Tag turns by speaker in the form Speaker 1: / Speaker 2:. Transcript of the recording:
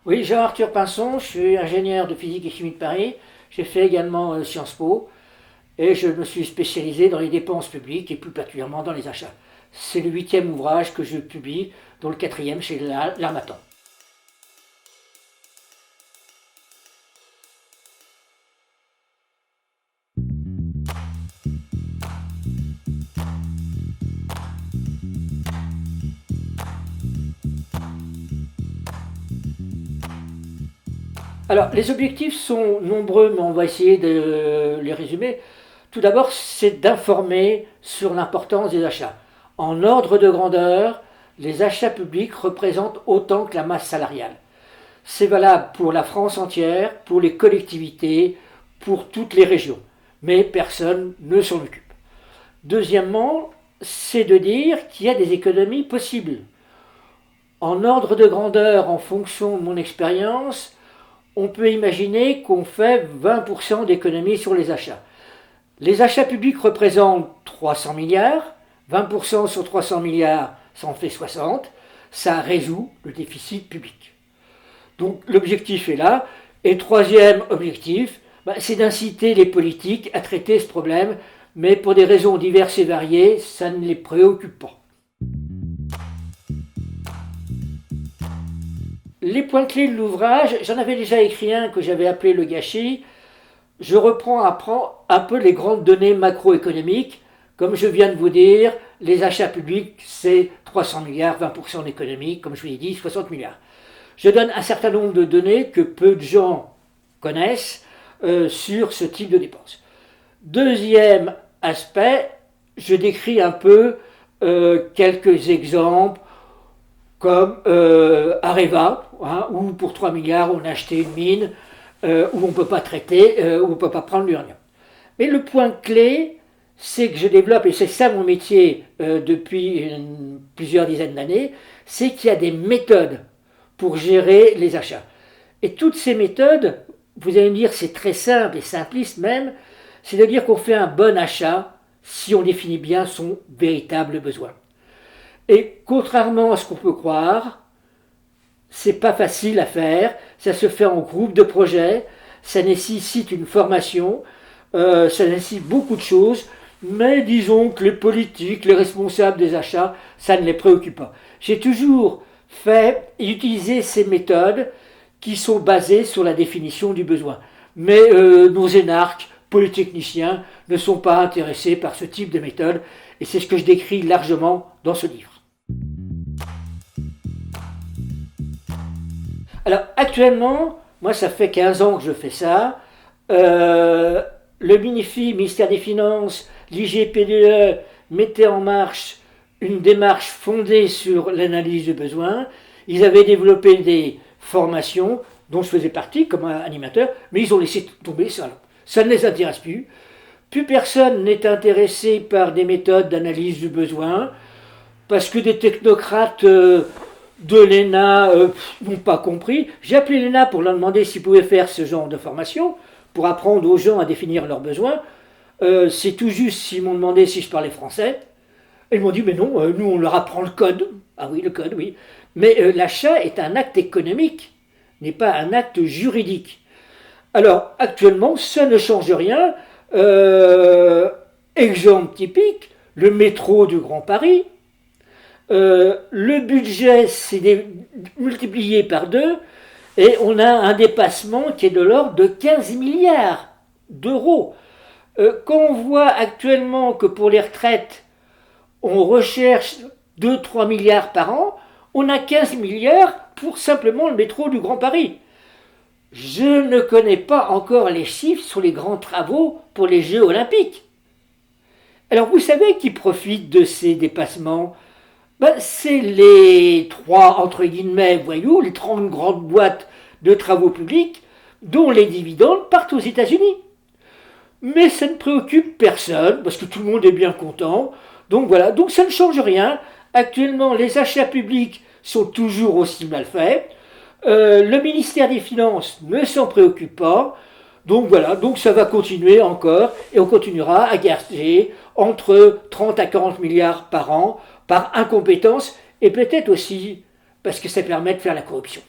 Speaker 1: Oui, Jean-Arthur Pinson, je suis ingénieur de physique et chimie de Paris. J'ai fait également Sciences Po et je me suis spécialisé dans les dépenses publiques et plus particulièrement dans les achats. C'est le huitième ouvrage que je publie, dont le quatrième chez l'Harmattan. Alors, les objectifs sont nombreux, mais on va essayer de les résumer. Tout d'abord, c'est d'informer sur l'importance des achats. En ordre de grandeur, les achats publics représentent autant que la masse salariale. C'est valable pour la France entière, pour les collectivités, pour toutes les régions. Mais personne ne s'en occupe. Deuxièmement, c'est de dire qu'il y a des économies possibles. En ordre de grandeur, en fonction de mon expérience, on peut imaginer qu'on fait 20% d'économies sur les achats. Les achats publics représentent 300 milliards, 20% sur 300 milliards, ça en fait 60, ça résout le déficit public. Donc l'objectif est là. Et troisième objectif, c'est d'inciter les politiques à traiter ce problème, mais pour des raisons diverses et variées, ça ne les préoccupe pas. Les points clés de l'ouvrage, j'en avais déjà écrit un que j'avais appelé le gâchis. Je reprends un peu les grandes données macroéconomiques. Comme je viens de vous dire, les achats publics, c'est 300 milliards, 20% d'économie, comme je vous l'ai dit, 60 milliards. Je donne un certain nombre de données que peu de gens connaissent sur ce type de dépenses. Deuxième aspect, je décris un peu quelques exemples comme Areva, où pour 3 milliards on a acheté une mine où on ne peut pas traiter, où on ne peut pas prendre l'uranium. Mais le point clé, c'est que je développe, et c'est ça mon métier depuis plusieurs dizaines d'années, c'est qu'il y a des méthodes pour gérer les achats. Et toutes ces méthodes, vous allez me dire, c'est très simple et simpliste même, c'est de dire qu'on fait un bon achat si on définit bien son véritable besoin. Et contrairement à ce qu'on peut croire, c'est pas facile à faire, ça se fait en groupe de projets, ça nécessite une formation, ça nécessite beaucoup de choses, mais disons que les politiques, les responsables des achats, ça ne les préoccupe pas. J'ai toujours fait et utilisé ces méthodes qui sont basées sur la définition du besoin. Mais nos énarques, polytechniciens, ne sont pas intéressés par ce type de méthode, et c'est ce que je décris largement dans ce livre. Alors actuellement, moi ça fait 15 ans que je fais ça. Le MINFI, ministère des Finances, l'IGPDE mettaient en marche une démarche fondée sur l'analyse de besoins. Ils avaient développé des formations dont je faisais partie comme animateur, mais ils ont laissé tomber ça. Ça ne les intéresse plus. Plus personne n'est intéressé par des méthodes d'analyse du besoin, parce que des technocrates de l'ENA n'ont pas compris. J'ai appelé l'ENA pour leur demander s'ils pouvaient faire ce genre de formation, pour apprendre aux gens à définir leurs besoins. C'est tout juste s'ils m'ont demandé si je parlais français. Ils m'ont dit, mais non, nous on leur apprend le code. Ah oui, le code, oui. Mais l'achat est un acte économique, n'est pas un acte juridique. Alors, actuellement, ça ne change rien. Exemple typique, le métro du Grand Paris. Le budget s'est multiplié par 2 et on a un dépassement qui est de l'ordre de 15 milliards d'euros. Quand on voit actuellement que pour les retraites, on recherche 2-3 milliards par an, on a 15 milliards pour simplement le métro du Grand Paris. Je ne connais pas encore les chiffres sur les grands travaux pour les Jeux Olympiques. Alors vous savez qui profite de ces dépassements? C'est les 3, entre guillemets, voyous, les 30 grandes boîtes de travaux publics dont les dividendes partent aux États-Unis. Mais ça ne préoccupe personne, parce que tout le monde est bien content. Donc voilà, donc ça ne change rien. Actuellement, les achats publics sont toujours aussi mal faits. Le ministère des Finances ne s'en préoccupe pas. Donc voilà, donc ça va continuer encore, et on continuera à gager entre 30 à 40 milliards par an, par incompétence, et peut-être aussi parce que ça permet de faire la corruption.